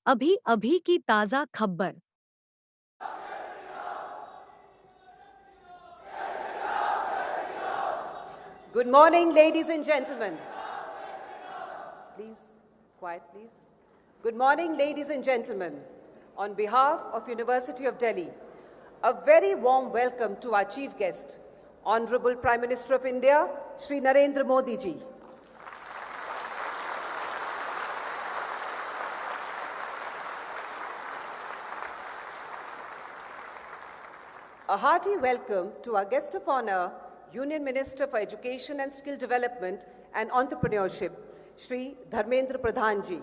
अभी अभी की ताज़ा खबर। Good morning, ladies and gentlemen. Please, quiet, please. Good morning, ladies and gentlemen. On behalf of University of Delhi, a very warm welcome to our chief guest, Honorable Prime Minister of India, Shri Narendra Modi ji. A hearty welcome to our guest of honor, Union Minister for Education and Skill Development and Entrepreneurship, Shri Dharmendra Pradhan ji.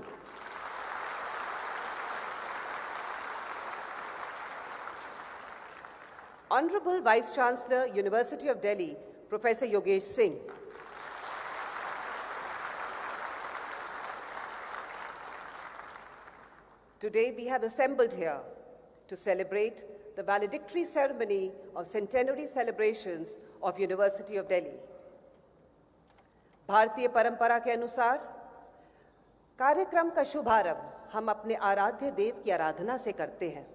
Honorable Vice Chancellor, University of Delhi, Professor Yogesh Singh. Today we have assembled here to celebrate the valedictory ceremony of centenary celebrations of University of Delhi. भारतीय परंपरा के अनुसार कार्यक्रम का शुभारंभ हम अपने आराध्य देव की आराधना से करते हैं।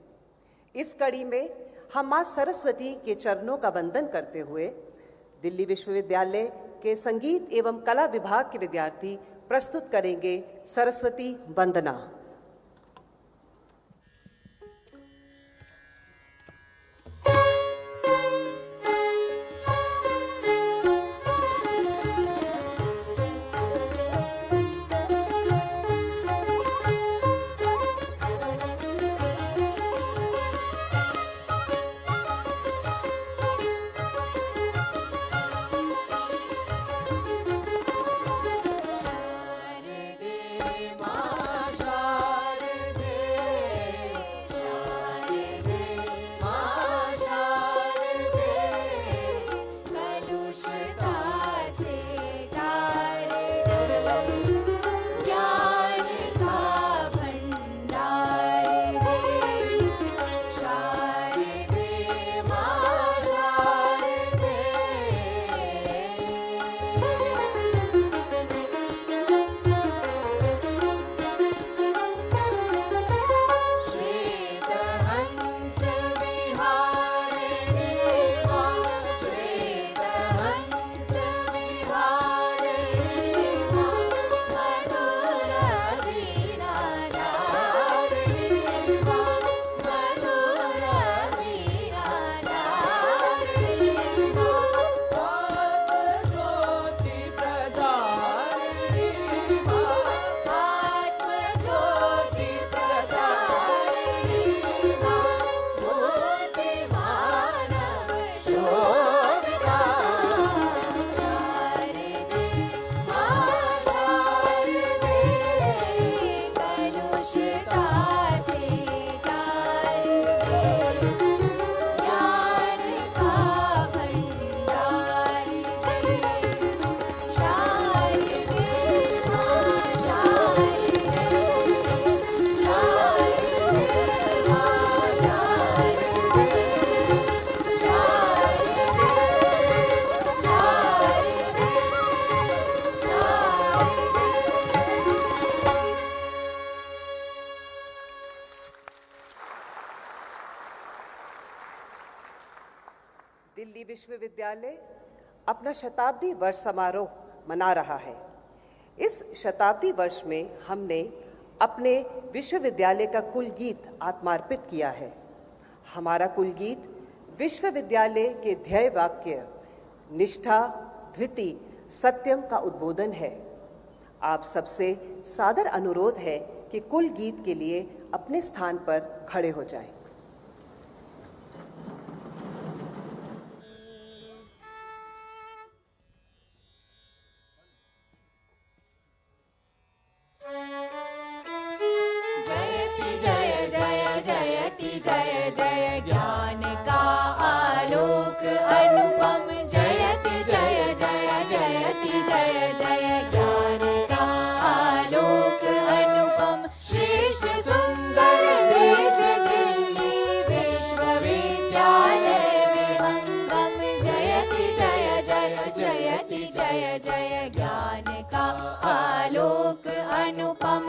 इस कड़ी में हम मां सरस्वती के चरणों का वंदन करते हुए दिल्ली विश्वविद्यालय के संगीत एवं कला विभाग के विद्यार्थी प्रस्तुत करेंगे सरस्वती वंदना। दिल्ली विश्वविद्यालय अपना शताब्दी वर्ष समारोह मना रहा है। इस शताब्दी वर्ष में हमने अपने विश्वविद्यालय का कुल गीत आत्मार्पित किया है। हमारा कुल गीत विश्वविद्यालय के ध्येय वाक्य निष्ठा, धृति, सत्यम का उद्बोधन है। आप सबसे सादर अनुरोध है कि कुल गीत के लिए अपने स्थान पर खड़े हो जाएं। जय जय ज्ञान का आलोक अनुपम जयति जय जय जयति जय जय ज्ञान का आलोक अनुपम श्रेष्ठ सुंदर दिव्य दिल्ली विश्वविद्यालय विहंगम जयति जय जय जयति जय जय ज्ञान का आलोक अनुपम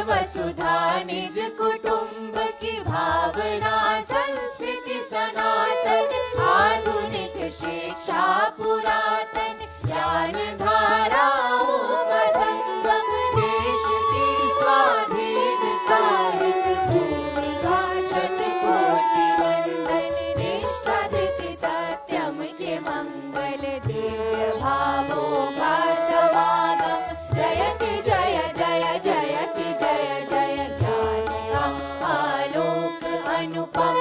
वसुधा निज कुटुंब की भावना, संस्कृति सनातन आधुनिक शिक्षा पुरातन, ज्ञान धाराओं का संगम, देश की स्वाधीनता हित भूमिका, शतकोटि वंदन, निष्ठा धृति सत्यम के मंगल, दिव्य भावों का समागम, जयति जय जय जयति जय जय, ज्ञान का आलोक अनुपम।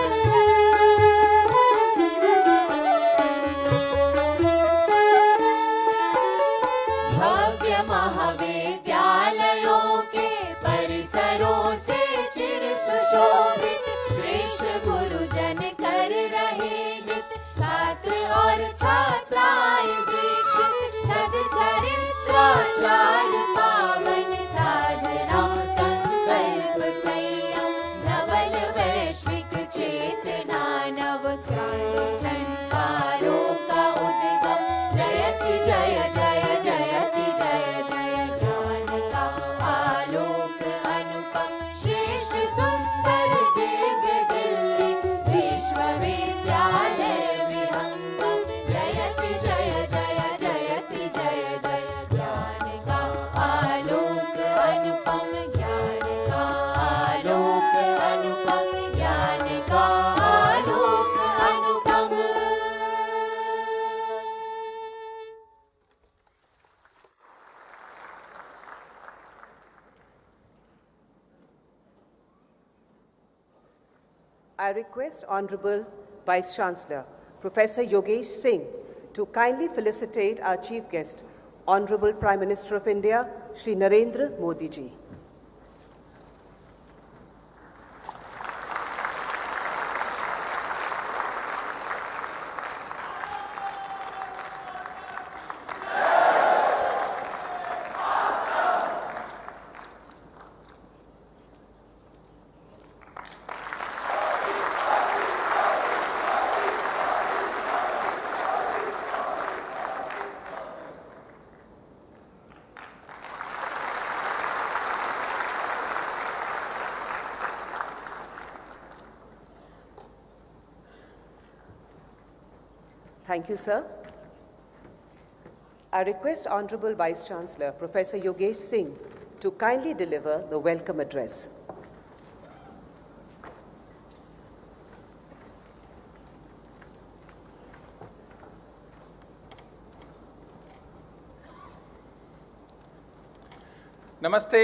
भव्य महाविद्यालयों के परिसरों से चिर सुशोभित, श्रेष्ठ गुरुजन कर रहे नित, छात्र और छात्राएं दीक्षित, सद्चरित्राचार पावन, साधना संकल्प संयम, नवल वैश्विक चेतना, नव क्रांति संस्कारों का उद्गम, जयति जय जय जयति जय जय, ज्ञान का आलोक अनुपम, श्रेष्ठ सुंदर दिव्य दिल्ली विश्वविद्यालय विहंगम, जयति जय जय जयति जय जय, ज्ञान का आलोक अनुपम, ज्ञान का आलोक अनुपम, ज्ञान का आलोक अनुपम। I request Honorable Vice Chancellor Professor Yogesh Singh to kindly felicitate our chief guest, Honorable Prime Minister of India, Shri Narendra Modi ji. Thank you, sir. I request Honorable Vice Chancellor Professor Yogesh Singh to kindly deliver the welcome address. नमस्ते।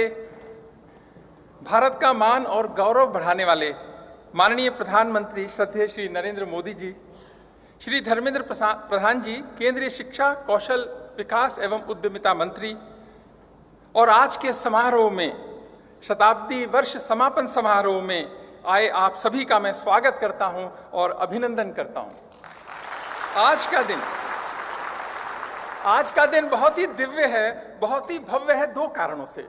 भारत का मान और गौरव बढ़ाने वाले माननीय प्रधानमंत्री श्रद्धेय श्री नरेंद्र मोदी जी, श्री धर्मेंद्र प्रधान जी केंद्रीय शिक्षा, कौशल विकास एवं उद्यमिता मंत्री, और आज के समारोह में, शताब्दी वर्ष समापन समारोह में आए आप सभी का मैं स्वागत करता हूं और अभिनंदन करता हूं। आज का दिन बहुत ही दिव्य है, बहुत ही भव्य है दो कारणों से।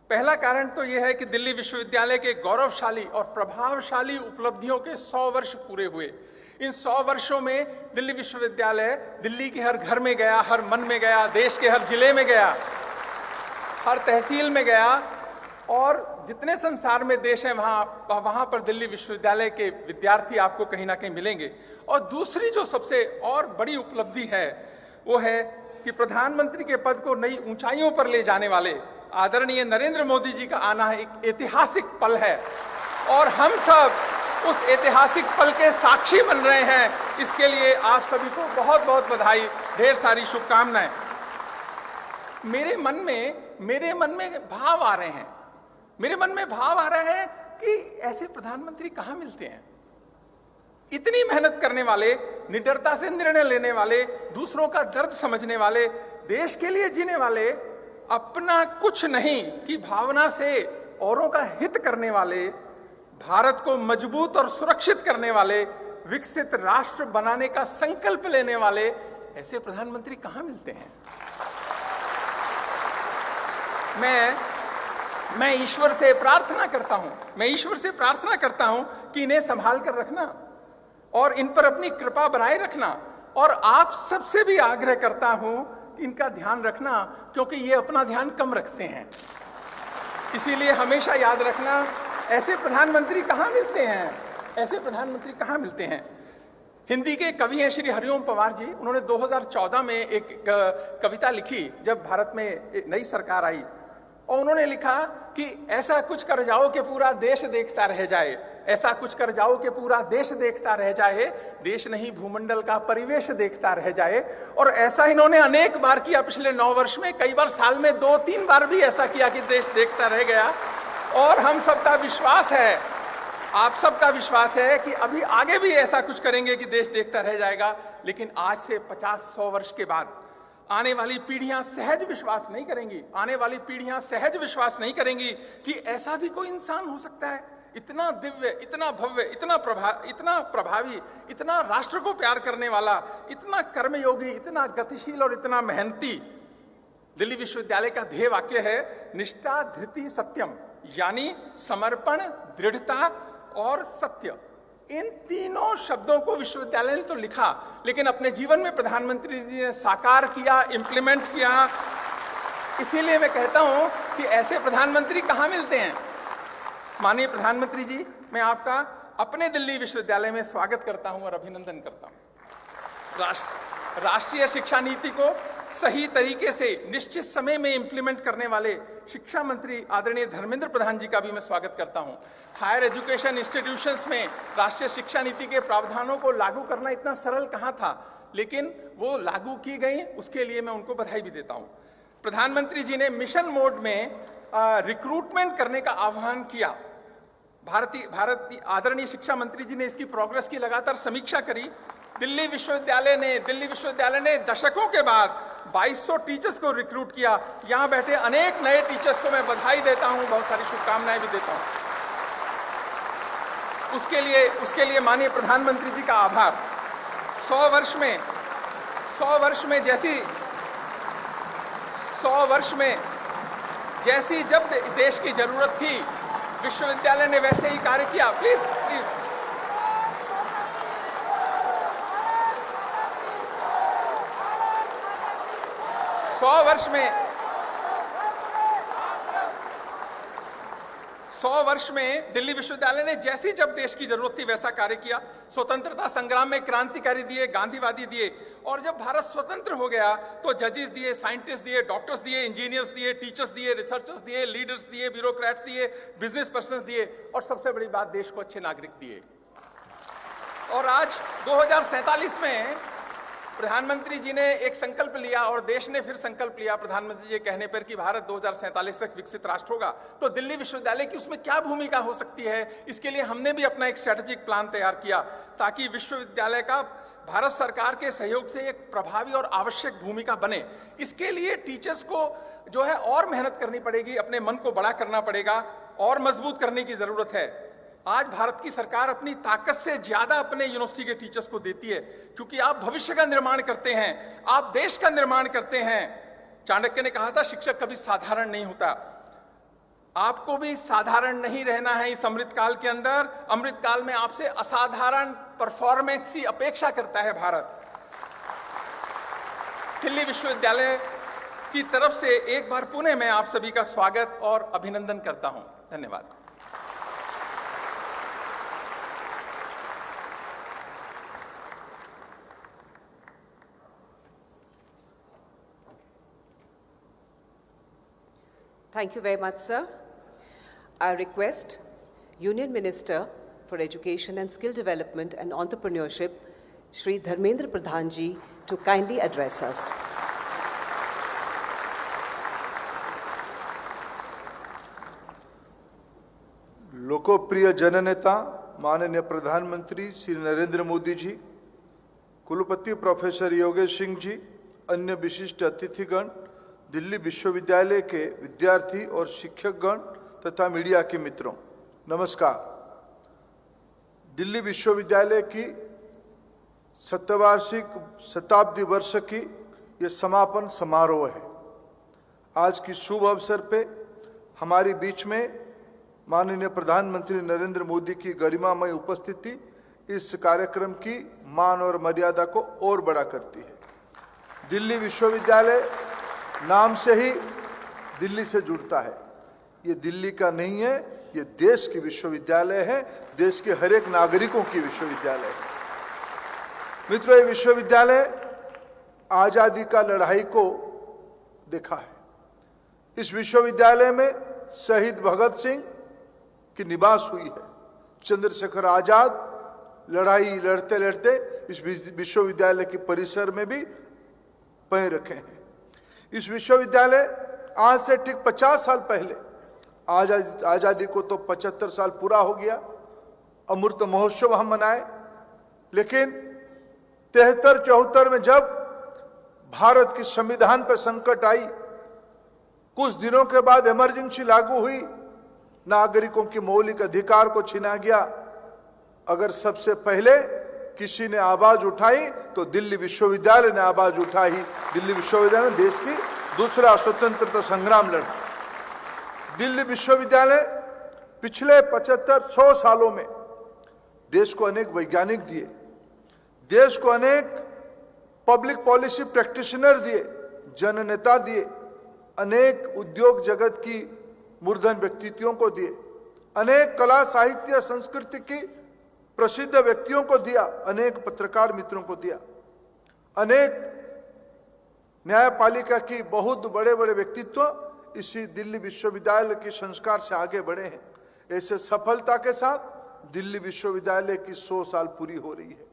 पहला कारण तो यह है कि दिल्ली विश्वविद्यालय के गौरवशाली और प्रभावशाली उपलब्धियों के 100 वर्ष पूरे हुए। इन 100 वर्षों में दिल्ली विश्वविद्यालय दिल्ली के हर घर में गया, हर मन में गया, देश के हर जिले में गया, हर तहसील में गया, और जितने संसार में देश हैं वहाँ पर दिल्ली विश्वविद्यालय के विद्यार्थी आपको कहीं ना कहीं मिलेंगे। और दूसरी जो सबसे और बड़ी उपलब्धि है वो है कि प्रधानमंत्री के पद को नई ऊंचाइयों पर ले जाने वाले आदरणीय नरेंद्र मोदी जी का आना एक ऐतिहासिक पल है, और हम सब उस ऐतिहासिक पल के साक्षी बन रहे हैं। इसके लिए आप सभी को बहुत बहुत बधाई, ढेर सारी शुभकामनाएं। मेरे मन में भाव आ रहे हैं, मेरे मन में भाव आ रहा है कि ऐसे प्रधानमंत्री कहाँ मिलते हैं। इतनी मेहनत करने वाले, निडरता से निर्णय लेने वाले, दूसरों का दर्द समझने वाले, देश के लिए जीने वाले, अपना कुछ नहीं की भावना से औरों का हित करने वाले, भारत को मजबूत और सुरक्षित करने वाले, विकसित राष्ट्र बनाने का संकल्प लेने वाले ऐसे प्रधानमंत्री कहाँ मिलते हैं। मैं ईश्वर से प्रार्थना करता हूं कि इन्हें संभाल कर रखना और इन पर अपनी कृपा बनाए रखना, और आप सबसे भी आग्रह करता हूं कि इनका ध्यान रखना, क्योंकि ये अपना ध्यान कम रखते हैं। इसीलिए हमेशा याद रखना, ऐसे प्रधानमंत्री कहाँ मिलते हैं, ऐसे प्रधानमंत्री कहाँ मिलते हैं। हिंदी के कवि हैं श्री हरिओम पंवार जी, उन्होंने 2014 में एक कविता लिखी जब भारत में एक नई सरकार आई, और उन्होंने लिखा कि ऐसा कुछ कर जाओ कि पूरा देश देखता रह जाए, ऐसा कुछ कर जाओ कि पूरा देश देखता रह जाए, देश नहीं भूमंडल का परिवेश देखता रह जाए। और ऐसा इन्होंने अनेक बार किया पिछले 9 वर्ष में, कई बार साल में 2-3 बार भी ऐसा किया कि देश देखता रह गया। और हम सबका विश्वास है, आप सबका विश्वास है कि अभी आगे भी ऐसा कुछ करेंगे कि देश देखता रह जाएगा। लेकिन आज से 50-100 वर्ष के बाद आने वाली पीढ़ियां सहज विश्वास नहीं करेंगी, आने वाली पीढ़ियां सहज विश्वास नहीं करेंगी कि ऐसा भी कोई इंसान हो सकता है, इतना दिव्य, इतना भव्य, इतना प्रभावी, इतना राष्ट्र को प्यार करने वाला, इतना कर्मयोगी, इतना गतिशील और इतना मेहनती। दिल्ली विश्वविद्यालय का ध्येय वाक्य है निष्ठा, धृति, सत्यम, यानी समर्पण, दृढ़ता और सत्य। इन तीनों शब्दों को विश्वविद्यालय ने तो लिखा, लेकिन अपने जीवन में प्रधानमंत्री जी ने साकार किया, इंप्लीमेंट किया। इसीलिए मैं कहता हूं कि ऐसे प्रधानमंत्री कहां मिलते हैं। माननीय प्रधानमंत्री जी, मैं आपका अपने दिल्ली विश्वविद्यालय में स्वागत करता हूं और अभिनंदन करता हूं। राष्ट्रीय शिक्षा नीति को सही तरीके से निश्चित समय में इंप्लीमेंट करने वाले शिक्षा मंत्री आदरणीय धर्मेंद्र प्रधान जी का भी मैं स्वागत करता हूं। हायर एजुकेशन इंस्टीट्यूशंस में राष्ट्रीय शिक्षा नीति के प्रावधानों को लागू करना इतना सरल कहां था, लेकिन वो लागू की गई, उसके लिए मैं उनको बधाई भी देता हूं। प्रधानमंत्री जी ने मिशन मोड में रिक्रूटमेंट करने का आह्वान किया। भारतीय आदरणीय शिक्षा मंत्री जी ने इसकी प्रोग्रेस की लगातार समीक्षा करी। दिल्ली विश्वविद्यालय ने दशकों के बाद 2200 टीचर्स को रिक्रूट किया। यहां बैठे अनेक नए टीचर्स को मैं बधाई देता हूं, बहुत सारी शुभकामनाएं भी देता हूं। उसके लिए माननीय प्रधानमंत्री जी का आभार। 100 वर्ष में जैसी जब देश की जरूरत थी, विश्वविद्यालय ने वैसे ही कार्य किया। प्लीज 100 वर्ष में दिल्ली विश्वविद्यालय ने जैसी जब देश की जरूरत थी वैसा कार्य किया। स्वतंत्रता संग्राम में क्रांतिकारी दिए, गांधीवादी दिए, और जब भारत स्वतंत्र हो गया तो जजेस दिए, साइंटिस्ट दिए, डॉक्टर्स दिए, इंजीनियर्स दिए, टीचर्स दिए, रिसर्चर्स दिए, लीडर्स दिए, ब्यूरोक्रेट्स दिए, बिजनेस पर्सन दिए, और सबसे बड़ी बात, देश को अच्छे नागरिक दिए। और आज 2047 में प्रधानमंत्री जी ने एक संकल्प लिया और देश ने फिर संकल्प लिया प्रधानमंत्री जी के कहने पर कि भारत 2047 तक विकसित राष्ट्र होगा। तो दिल्ली विश्वविद्यालय की उसमें क्या भूमिका हो सकती है, इसके लिए हमने भी अपना एक स्ट्रेटेजिक प्लान तैयार किया, ताकि विश्वविद्यालय का भारत सरकार के सहयोग से एक प्रभावी और आवश्यक भूमिका बने। इसके लिए टीचर्स को जो है और मेहनत करनी पड़ेगी, अपने मन को बड़ा करना पड़ेगा और मजबूत करने की जरूरत है। आज भारत की सरकार अपनी ताकत से ज्यादा अपने यूनिवर्सिटी के टीचर्स को देती है, क्योंकि आप भविष्य का निर्माण करते हैं, आप देश का निर्माण करते हैं। चाणक्य ने कहा था शिक्षक कभी साधारण नहीं होता। आपको भी साधारण नहीं रहना है इस अमृतकाल के अंदर। अमृतकाल में आपसे असाधारण परफॉर्मेंस की अपेक्षा करता है भारत। दिल्ली विश्वविद्यालय की तरफ से एक बार पुनः मैं आप सभी का स्वागत और अभिनंदन करता हूं। धन्यवाद। Thank you very much, sir. I request Union Minister for Education and Skill Development and Entrepreneurship, Shri Dharmendra Pradhan ji, to kindly address us. लोकप्रिय जननेता माननीय प्रधानमंत्री श्री नरेंद्र मोदी जी, कुलपति प्रोफेसर योगेश सिंह जी, अन्य विशिष्ट अतिथिगण, दिल्ली विश्वविद्यालय के विद्यार्थी और शिक्षकगण तथा मीडिया के मित्रों, नमस्कार। दिल्ली विश्वविद्यालय की शतवार्षिक शताब्दी वर्ष की ये समापन समारोह है। आज की शुभ अवसर पे हमारे बीच में माननीय प्रधानमंत्री नरेंद्र मोदी की गरिमामय उपस्थिति इस कार्यक्रम की मान और मर्यादा को और बड़ा करती है। दिल्ली विश्वविद्यालय नाम से ही दिल्ली से जुड़ता है। ये दिल्ली का नहीं है, ये देश की विश्वविद्यालय है, देश के हर एक नागरिकों की विश्वविद्यालय है। मित्रों, ये विश्वविद्यालय आजादी का लड़ाई को देखा है। इस विश्वविद्यालय में शहीद भगत सिंह की निवास हुई है। चंद्रशेखर आजाद लड़ाई लड़ते लड़ते इस विश्वविद्यालय के परिसर में भी पैर रखे हैं। इस विश्वविद्यालय आज से ठीक 50 साल पहले, आजादी को तो 75 साल पूरा हो गया, अमृत महोत्सव हम मनाए, लेकिन 73-74 में जब भारत की संविधान पर संकट आई, कुछ दिनों के बाद इमरजेंसी लागू हुई, नागरिकों की मौलिक अधिकार को छीना गया। अगर सबसे पहले किसी ने आवाज उठाई तो दिल्ली विश्वविद्यालय ने आवाज उठाई। दिल्ली विश्वविद्यालय ने देश की दूसरा स्वतंत्रता संग्राम लड़ा। दिल्ली विश्वविद्यालय पिछले 75-100 सालों में देश को अनेक वैज्ञानिक दिए, देश को अनेक पब्लिक पॉलिसी प्रैक्टिशनर दिए, जननेता दिए, अनेक उद्योग जगत की मूर्धन व्यक्तित्वों को दिए, अनेक कला साहित्य संस्कृति की प्रसिद्ध व्यक्तियों को दिया, अनेक पत्रकार मित्रों को दिया, अनेक न्यायपालिका की बहुत बड़े बड़े व्यक्तित्व इसी दिल्ली विश्वविद्यालय के संस्कार से आगे बढ़े हैं। ऐसे सफलता के साथ दिल्ली विश्वविद्यालय की 100 साल पूरी हो रही है।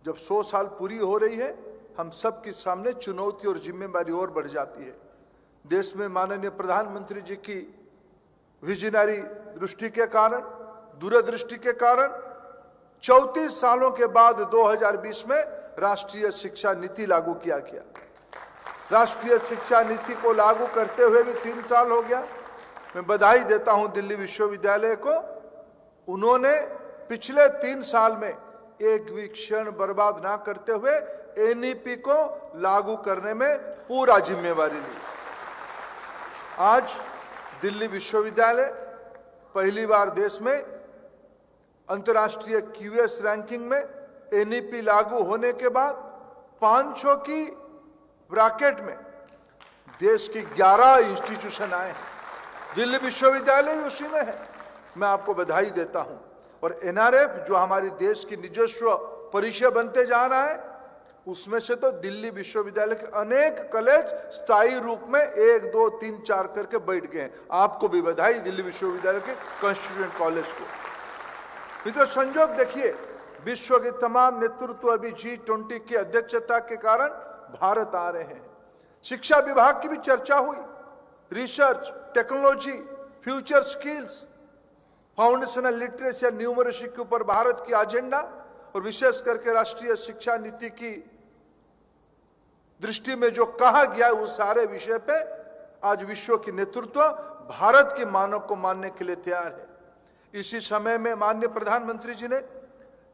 जब 100 साल पूरी हो रही है, हम सबके सामने चुनौती और जिम्मेदारी और बढ़ जाती है। देश में माननीय प्रधानमंत्री जी की विजनरी दृष्टि के कारण, दूरदृष्टि के कारण 34 सालों के बाद 2020 में राष्ट्रीय शिक्षा नीति लागू किया गया। राष्ट्रीय शिक्षा नीति को लागू करते हुए भी 3 साल हो गया। मैं बधाई देता हूं दिल्ली विश्वविद्यालय को। उन्होंने पिछले 3 साल में एक भी क्षण बर्बाद ना करते हुए एनईपी को लागू करने में पूरा जिम्मेवारी ली। आज दिल्ली विश्वविद्यालय पहली बार देश में अंतर्राष्ट्रीय क्यूएस रैंकिंग में एनईपी लागू होने के बाद 500 की ब्रैकेट में देश की 11 इंस्टीट्यूशन आए हैं। दिल्ली विश्वविद्यालय भी उसी में है। मैं आपको बधाई देता हूं। और एनआरएफ जो हमारी देश की निजस्व परिचय बनते जा रहा है, उसमें से तो दिल्ली विश्वविद्यालय के अनेक कॉलेज स्थायी रूप में 1, 2, 3, 4 करके बैठ गए हैं। आपको भी बधाई दिल्ली विश्वविद्यालय के कॉन्स्टिट्यूएंट कॉलेज को। मित्रों, संजोग देखिए, विश्व के तमाम नेतृत्व अभी G20 की अध्यक्षता के कारण भारत आ रहे हैं। शिक्षा विभाग की भी चर्चा हुई। Research, technology, future skills, foundational literacy, numeracy के ऊपर भारत की एजेंडा और विशेष करके राष्ट्रीय शिक्षा नीति की दृष्टि में जो कहा गया है, उस सारे विषय पे आज विश्व की नेतृत्व भारत की मानक को मानने के लिए तैयार है। इसी समय में माननीय प्रधानमंत्री जी ने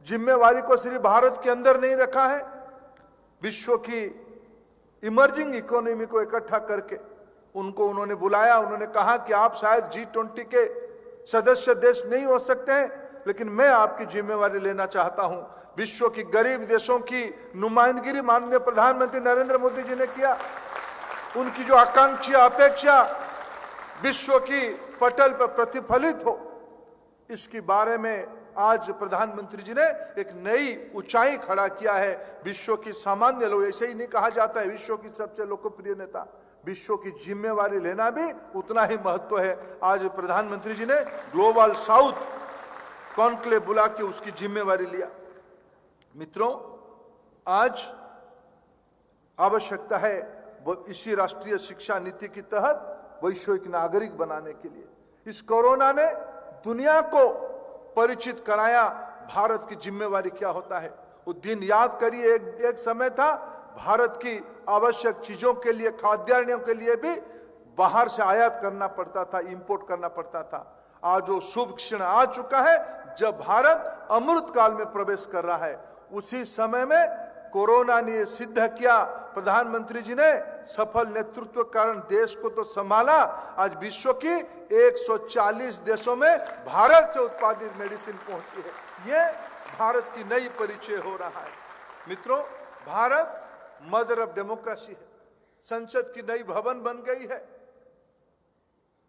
जिम्मेवारी को सिर्फ भारत के अंदर नहीं रखा है, विश्व की इमर्जिंग इकोनॉमी को इकट्ठा करके उनको उन्होंने बुलाया। उन्होंने कहा कि आप शायद G20 के सदस्य देश नहीं हो सकते हैं, लेकिन मैं आपकी जिम्मेवारी लेना चाहता हूं। विश्व की गरीब देशों की नुमाइंदगी माननीय प्रधानमंत्री नरेंद्र मोदी जी ने किया। उनकी जो आकांक्षा, अपेक्षा विश्व की पटल पर प्रतिफलित हो, इसके बारे में आज प्रधानमंत्री जी ने एक नई ऊंचाई खड़ा किया है। विश्व की सामान्य लोग, ऐसे ही नहीं कहा जाता है विश्व की सबसे लोकप्रिय नेता, विश्व की जिम्मेवारी लेना भी उतना ही महत्व है। आज प्रधानमंत्री जी ने ग्लोबल साउथ कॉन्क्लेव बुला के उसकी जिम्मेवारी लिया। मित्रों, आज आवश्यकता है इसी राष्ट्रीय शिक्षा नीति के तहत वैश्विक नागरिक बनाने के लिए। इस कोरोना ने दुनिया को परिचित कराया भारत की जिम्मेवारी क्या होता है। वो दिन याद करिए, एक समय था भारत की आवश्यक चीजों के लिए, खाद्यान्नों के लिए भी बाहर से आयात करना पड़ता था, इंपोर्ट करना पड़ता था। आज वो शुभ क्षण आ चुका है जब भारत अमृत काल में प्रवेश कर रहा है। उसी समय में कोरोना ने यह सिद्ध किया, प्रधानमंत्री जी ने सफल नेतृत्व के कारण देश को तो संभाला। आज विश्व की 140 देशों में भारत से उत्पादित मेडिसिन पहुंची है। ये भारत की नई परिचय हो रहा है। मित्रों, भारत मदर ऑफ डेमोक्रेसी है। संसद की नई भवन बन गई है।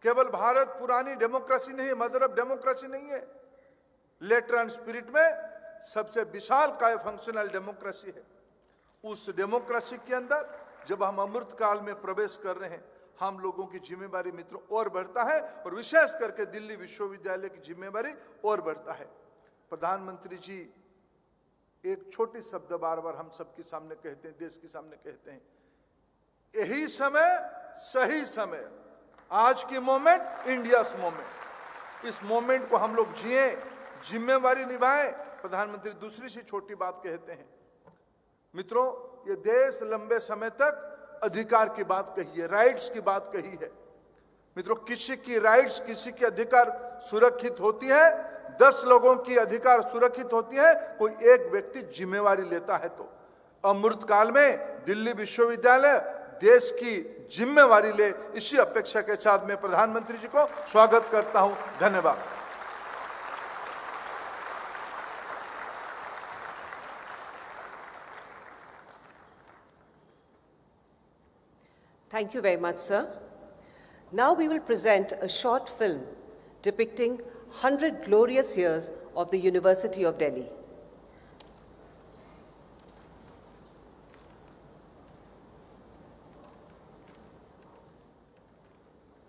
केवल भारत पुरानी डेमोक्रेसी नहीं, मदर ऑफ डेमोक्रेसी नहीं है, लेटर एंड स्पिरिट में सबसे विशाल काय फंक्शनल डेमोक्रेसी है। उस डेमोक्रेसी के अंदर जब हम अमृत काल में प्रवेश कर रहे हैं, हम लोगों की जिम्मेवारी मित्रों और बढ़ता है, और विशेष करके दिल्ली विश्वविद्यालय की जिम्मेवारी और बढ़ता है। प्रधानमंत्री जी एक छोटी शब्द बार बार हम सबके सामने कहते हैं, देश के सामने कहते हैं, यही समय सही समय, आज की मोमेंट इंडिया's मोमेंट। इस मोमेंट को हम लोग जिए, जिम्मेवारी निभाएं। प्रधानमंत्री दूसरी सी छोटी बात कहते हैं, मित्रों ये देश लंबे समय तक अधिकार की बात कही है, राइट्स की बात कही है। मित्रों किसी की राइट्स, किसी के अधिकार सुरक्षित होती है, 10 लोगों की अधिकार सुरक्षित होती है, कोई एक व्यक्ति जिम्मेवारी लेता है। तो अमृत काल में दिल्ली विश्वविद्यालय देश की जिम्मेवारी ले, इसी अपेक्षा के साथ मैं प्रधानमंत्री जी को स्वागत करता हूं। धन्यवाद। Thank you very much, sir. Now we will present a short film depicting 100 glorious years of the University of Delhi.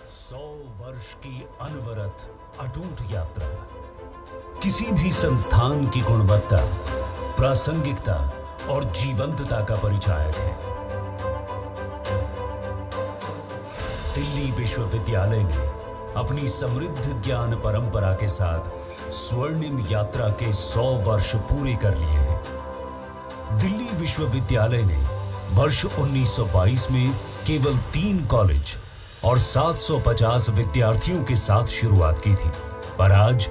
100 वर्ष की अनवरत अटूट यात्रा किसी भी संस्थान की गुणवत्ता, प्रासंगिकता और जीवंतता का परिचायक है। दिल्ली विश्वविद्यालय ने अपनी समृद्ध ज्ञान परंपरा के साथ स्वर्णिम यात्रा के 100 वर्ष पूरे कर लिए हैं। दिल्ली विश्वविद्यालय ने वर्ष 1922 में केवल 3 कॉलेज और 750 विद्यार्थियों के साथ शुरुआत की थी, पर आज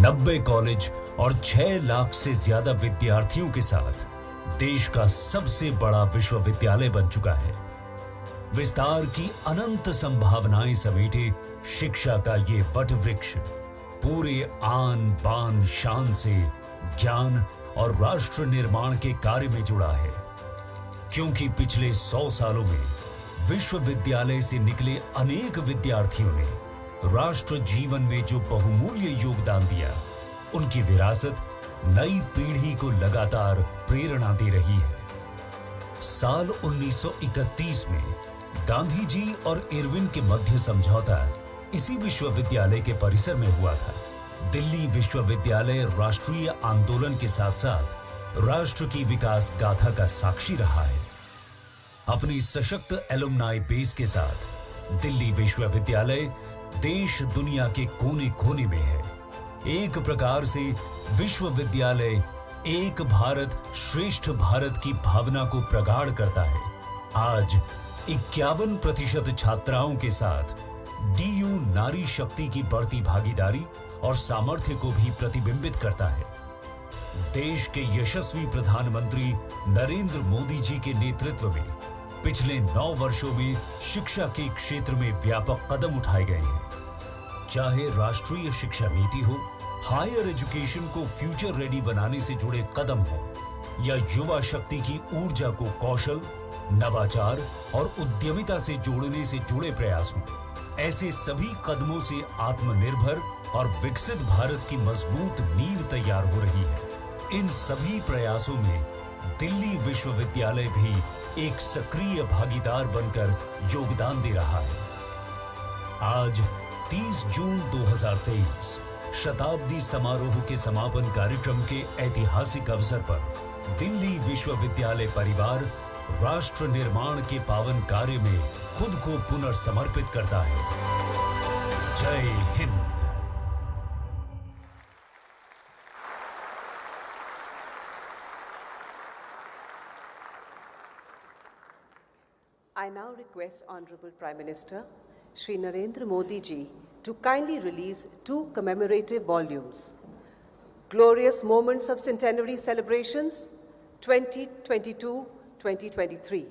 90 कॉलेज और 6 लाख से ज्यादा विद्यार्थियों के साथ देश का सबसे बड़ा विश्वविद्यालय बन चुका है। विस्तार की अनंत संभावनाएं समेटे शिक्षा का ये वट वृक्ष पूरे आन बान शान से ज्ञान और राष्ट्र निर्माण के कार्य में जुड़ा है, क्योंकि पिछले 100 सालों में विश्वविद्यालय से निकले अनेक विद्यार्थियों ने राष्ट्र जीवन में जो बहुमूल्य योगदान दिया, उनकी विरासत नई पीढ़ी को लगातार प्रेरणा दे रही है। साल 1931 में गांधी जी और इरविन के मध्य समझौता इसी विश्वविद्यालय के परिसर में हुआ था। दिल्ली विश्वविद्यालय राष्ट्रीय आंदोलन के साथ साथ राष्ट्र की विकास गाथा का साक्षी रहा है। अपनी सशक्त एलुमनाई बेस के साथ दिल्ली विश्वविद्यालय देश दुनिया के कोने कोने में है। एक प्रकार से विश्वविद्यालय एक भारत श्रेष्ठ भारत की भावना को प्रगाढ़ करता है। आज 51% छात्राओं के साथ डीयू नारी शक्ति की बढ़ती भागीदारी और सामर्थ्य को भी प्रतिबिंबित करता है। देश के यशस्वी प्रधानमंत्री नरेंद्र मोदी जी के नेतृत्व में पिछले 9 वर्षों में शिक्षा के क्षेत्र में व्यापक कदम उठाए गए हैं। चाहे राष्ट्रीय शिक्षा नीति हो, हायर एजुकेशन को फ्यूचर रेडी बनाने से जुड़े कदम हो, या युवा शक्ति की ऊर्जा को कौशल, नवाचार और उद्यमिता से जोड़ने से जुड़े प्रयास हों, ऐसे सभी कदमों से आत्मनिर्भर और विकसित भारत की मजबूत नींव तैयार हो रही है। इन सभी प्रयासों में दिल्ली विश्वविद्यालय भी एक सक्रिय भागीदार बनकर योगदान दे रहा है। आज 30 जून 2023 शताब्दी समारोह के समापन कार्यक्रम के ऐतिहासिक अवसर पर दिल्ली विश्वविद्यालय परिवार राष्ट्र निर्माण के पावन कार्य में खुद को पुनर्समर्पित करता है। जय Hind. I now request Honorable Prime Minister Shri Narendra Modi ji to kindly release 2 commemorative volumes, Glorious Moments of Centenary Celebrations 2022-2023.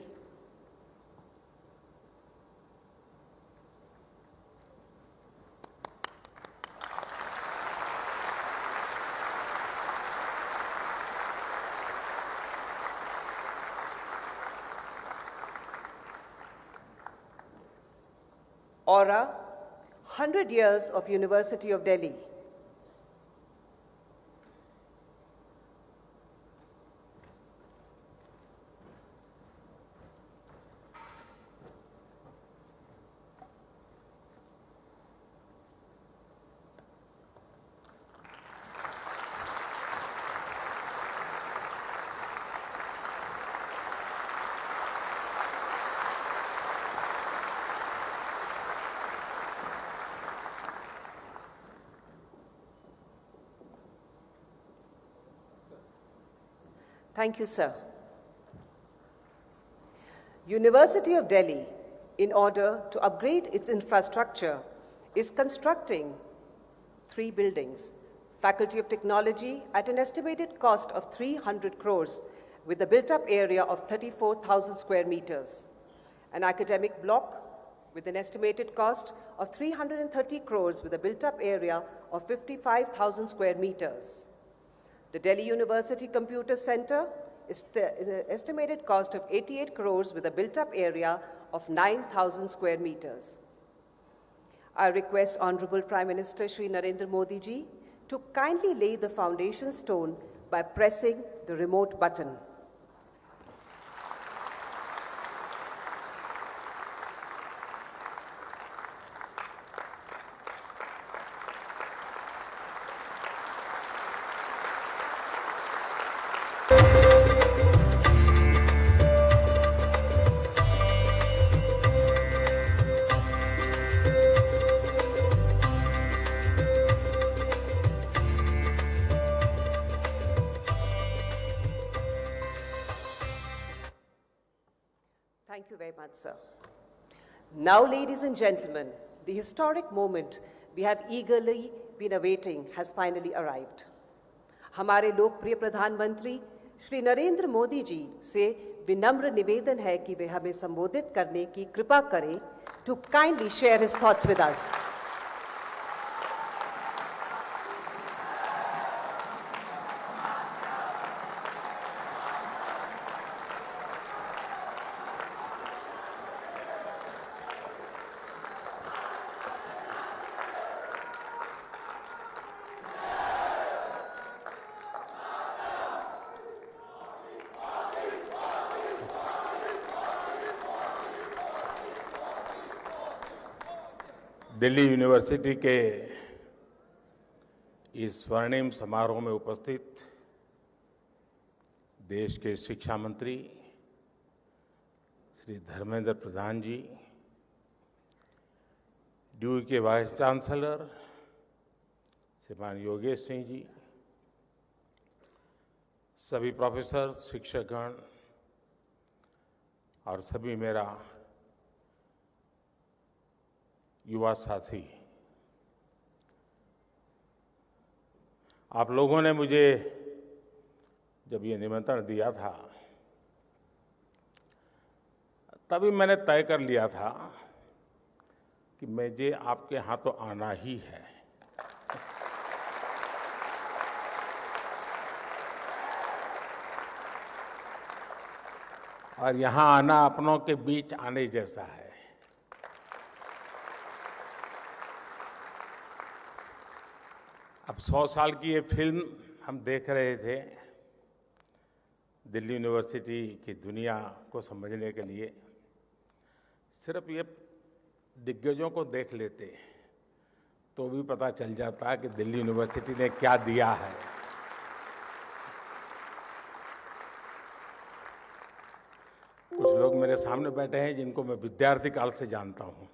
Aura, 100 years of University of Delhi. Thank you, sir. University of Delhi, in order to upgrade its infrastructure, is constructing 3 buildings. Faculty of Technology at an estimated cost of 300 crores with a built-up area of 34,000 square meters. An academic block with an estimated cost of 330 crores with a built-up area of 55,000 square meters. The Delhi University Computer Center is an estimated cost of 88 crores with a built-up area of 9,000 square meters. I request Honorable Prime Minister Shri Narendra Modi ji to kindly lay the foundation stone by pressing the remote button. Thank you very much, sir. Now, ladies and gentlemen, the historic moment we have eagerly been awaiting has finally arrived. हमारे लोकप्रिय प्रधानमंत्री श्री नरेंद्र मोदी जी से विनम्र निवेदन है कि वे हमें संबोधित करने की कृपा करें, to kindly share his thoughts with us. Delhi university के इस स्वर्णिम समारोह में उपस्थित देश के शिक्षा मंत्री श्री धर्मेंद्र प्रधान जी, ड्यू के वाइस चांसलर श्रीमान योगेश सिंह जी, सभी प्रोफेसर, शिक्षकगण और सभी मेरा युवा साथी, आप लोगों ने मुझे जब ये निमंत्रण दिया था तभी मैंने तय कर लिया था कि मुझे आपके यहाँ तो आना ही है। और यहाँ आना अपनों के बीच आने जैसा है। अब 100 साल की ये फिल्म हम देख रहे थे दिल्ली यूनिवर्सिटी की दुनिया को समझने के लिए। सिर्फ ये दिग्गजों को देख लेते तो भी पता चल जाता कि दिल्ली यूनिवर्सिटी ने क्या दिया है। कुछ लोग मेरे सामने बैठे हैं जिनको मैं विद्यार्थी काल से जानता हूँ,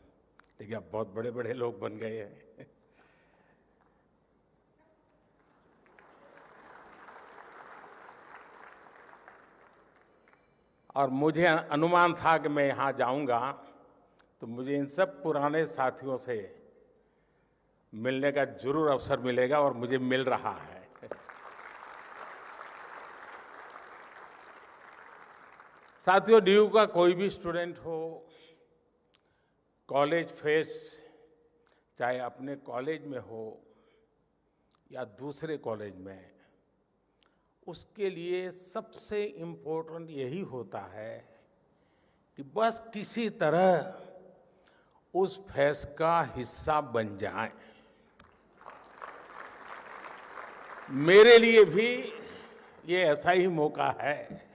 लेकिन अब बहुत बड़े बड़े लोग बन गए हैं। और मुझे अनुमान था कि मैं यहाँ जाऊँगा तो मुझे इन सब पुराने साथियों से मिलने का जरूर अवसर मिलेगा और मुझे मिल रहा है। साथियों, ड्यू का कोई भी स्टूडेंट हो, कॉलेज फेस चाहे अपने कॉलेज में हो या दूसरे कॉलेज में, उसके लिए सबसे इम्पोर्टेंट यही होता है कि बस किसी तरह उस फैज का हिस्सा बन जाएं। मेरे लिए भी ये ऐसा ही मौका है।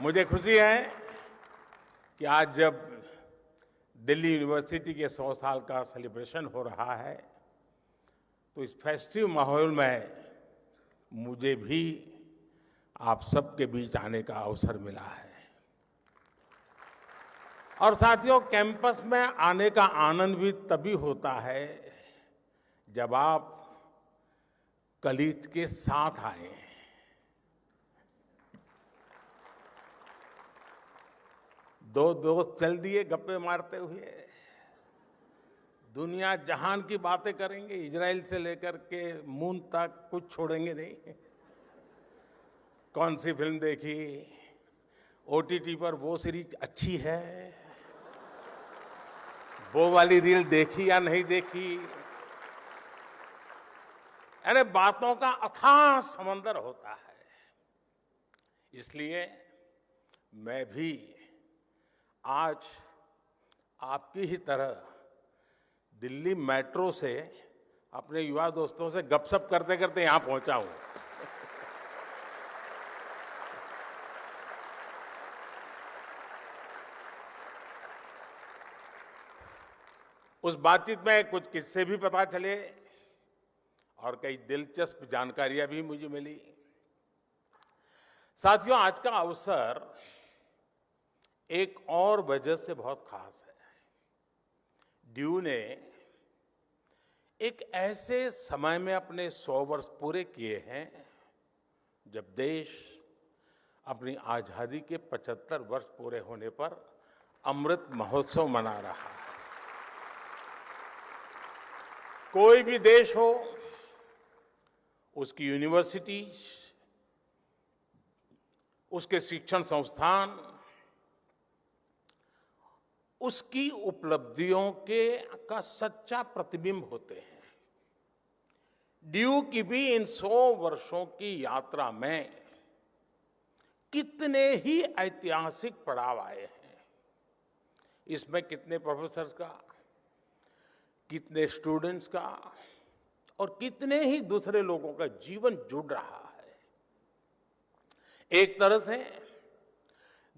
मुझे खुशी है कि आज जब दिल्ली यूनिवर्सिटी के 100 साल का सेलिब्रेशन हो रहा है, तो इस फेस्टिव माहौल में मुझे भी आप सबके बीच आने का अवसर मिला है। और साथियों, कैंपस में आने का आनंद भी तभी होता है जब आप कलीग के साथ आए। दो दोस्त चल दिए गप्पे मारते हुए, दुनिया जहान की बातें करेंगे, इजराइल से लेकर के मून तक कुछ छोड़ेंगे नहीं। कौन सी फिल्म देखी, ओटीटी पर वो सीरीज अच्छी है, वो वाली रील देखी या नहीं देखी, अरे बातों का अथाह समंदर होता है। इसलिए मैं भी आज आपकी ही तरह दिल्ली मेट्रो से अपने युवा दोस्तों से गपशप करते करते यहां पहुंचा हूं। उस बातचीत में कुछ किस्से भी पता चले और कई दिलचस्प जानकारियां भी मुझे मिली। साथियों, आज का अवसर एक और वजह से बहुत खास है। ड्यू ने एक ऐसे समय में अपने 100 वर्ष पूरे किए हैं जब देश अपनी आजादी के 75 वर्ष पूरे होने पर अमृत महोत्सव मना रहा है। कोई भी देश हो, उसकी यूनिवर्सिटीज, उसके शिक्षण संस्थान उसकी उपलब्धियों का सच्चा प्रतिबिंब होते हैं। ड्यू की भी इन 100 वर्षों की यात्रा में कितने ही ऐतिहासिक पड़ाव आए हैं। इसमें कितने प्रोफेसर्स का, कितने स्टूडेंट्स का और कितने ही दूसरे लोगों का जीवन जुड़ रहा है। एक तरह से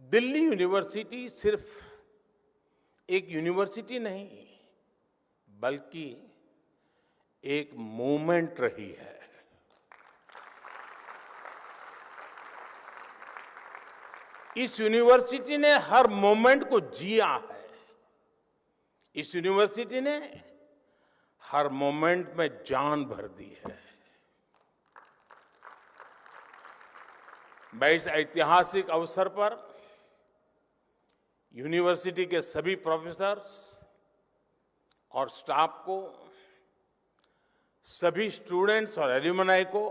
दिल्ली यूनिवर्सिटी सिर्फ एक यूनिवर्सिटी नहीं, बल्कि एक मूवमेंट रही है। इस यूनिवर्सिटी ने हर मोमेंट को जिया है। इस यूनिवर्सिटी ने हर मोमेंट में जान भर दी है। मैं इस ऐतिहासिक अवसर पर यूनिवर्सिटी के सभी प्रोफेसर्स और स्टाफ को, सभी स्टूडेंट्स और एल्यूमनाई को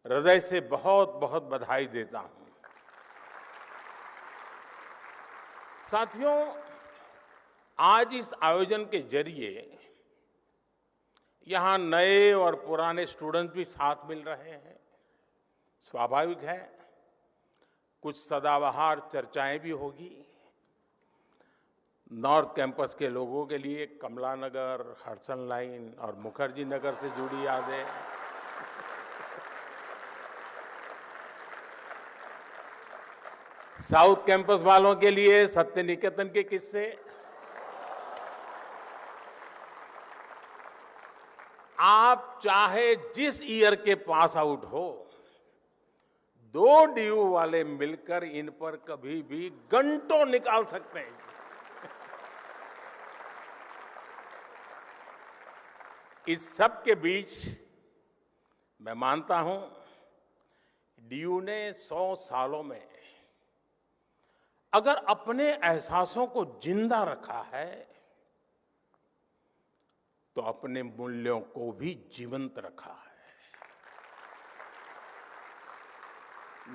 हृदय से बहुत बहुत बधाई देता हूं। साथियों, आज इस आयोजन के जरिए यहां नए और पुराने स्टूडेंट्स भी साथ मिल रहे हैं। स्वाभाविक है, कुछ सदाबहार चर्चाएं भी होगी। नॉर्थ कैंपस के लोगों के लिए कमला नगर, हडसन लाइन और मुखर्जी नगर से जुड़ी यादें, साउथ कैंपस वालों के लिए सत्य निकेतन के किस्से, आप चाहे जिस ईयर के पास आउट हो, 2 ड्यू वाले मिलकर इन पर कभी भी घंटों निकाल सकते हैं। इस सब के बीच मैं मानता हूं, ड्यू ने 100 सालों में अगर अपने एहसासों को जिंदा रखा है, तो अपने मूल्यों को भी जीवंत रखा है।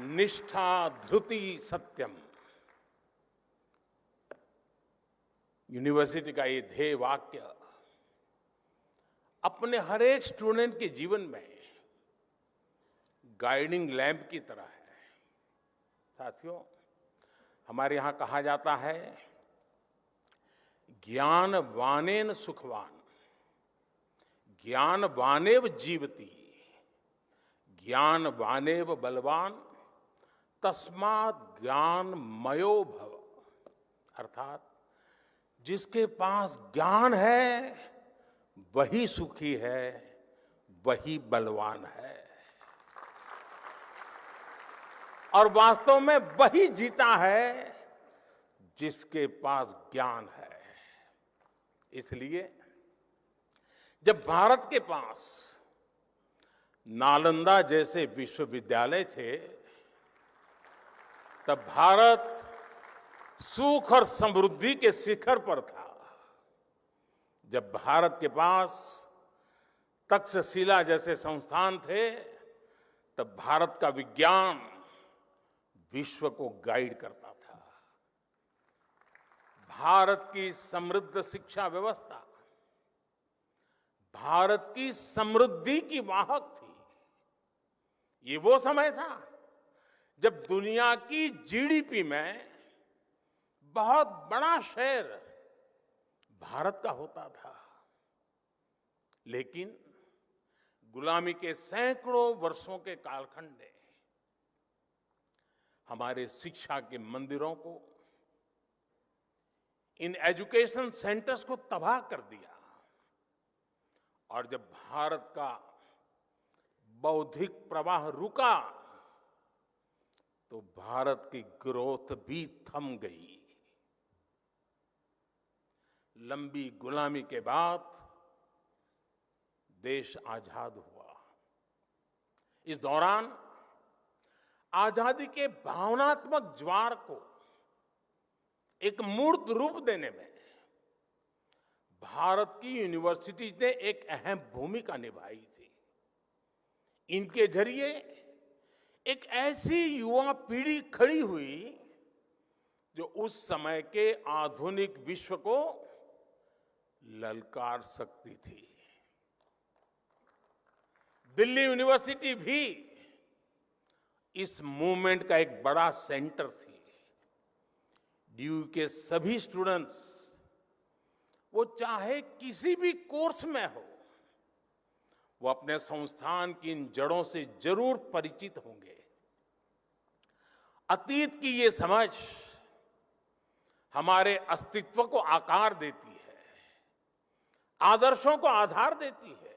निष्ठा धृति सत्यम, यूनिवर्सिटी का ये ध्येय वाक्य अपने हर एक स्टूडेंट के जीवन में गाइडिंग लैंप की तरह है। साथियों, हमारे यहाँ कहा जाता है, ज्ञान वानेन सुखवान, ज्ञान वानेव जीवति, ज्ञान वानेव बलवान, तस्मात् ज्ञान मयो भव। अर्थात जिसके पास ज्ञान है वही सुखी है, वही बलवान है, और वास्तव में वही जीता है जिसके पास ज्ञान है। इसलिए जब भारत के पास नालंदा जैसे विश्वविद्यालय थे, तब भारत सुख और समृद्धि के शिखर पर था। जब भारत के पास तक्षशिला जैसे संस्थान थे, तब भारत का विज्ञान विश्व को गाइड करता था। भारत की समृद्ध शिक्षा व्यवस्था भारत की समृद्धि की वाहक थी। ये वो समय था जब दुनिया की जीडीपी में बहुत बड़ा शेयर भारत का होता था। लेकिन गुलामी के सैकड़ों वर्षों के कालखंड ने हमारे शिक्षा के मंदिरों को, इन एजुकेशन सेंटर्स को तबाह कर दिया। और जब भारत का बौद्धिक प्रवाह रुका, तो भारत की ग्रोथ भी थम गई। लंबी गुलामी के बाद देश आजाद हुआ। इस दौरान आजादी के भावनात्मक ज्वार को एक मूर्त रूप देने में भारत की यूनिवर्सिटी ने एक अहम भूमिका निभाई थी। इनके जरिए एक ऐसी युवा पीढ़ी खड़ी हुई जो उस समय के आधुनिक विश्व को ललकार सकती थी। दिल्ली यूनिवर्सिटी भी इस मूवमेंट का एक बड़ा सेंटर थी। डीयू के सभी स्टूडेंट्स, वो चाहे किसी भी कोर्स में हो, वो अपने संस्थान की इन जड़ों से जरूर परिचित होंगे। अतीत की ये समझ हमारे अस्तित्व को आकार देती है, आदर्शों को आधार देती है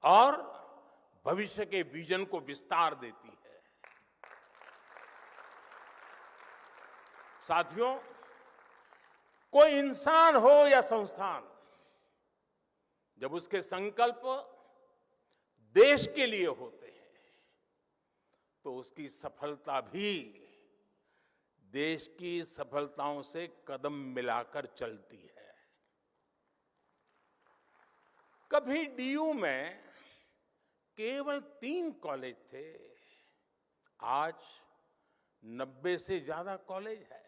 और भविष्य के विजन को विस्तार देती है। साथियों, कोई इंसान हो या संस्थान, जब उसके संकल्प देश के लिए होते हैं, तो उसकी सफलता भी देश की सफलताओं से कदम मिलाकर चलती है। कभी डीयू में केवल 3 कॉलेज थे, आज 90 से ज्यादा कॉलेज है।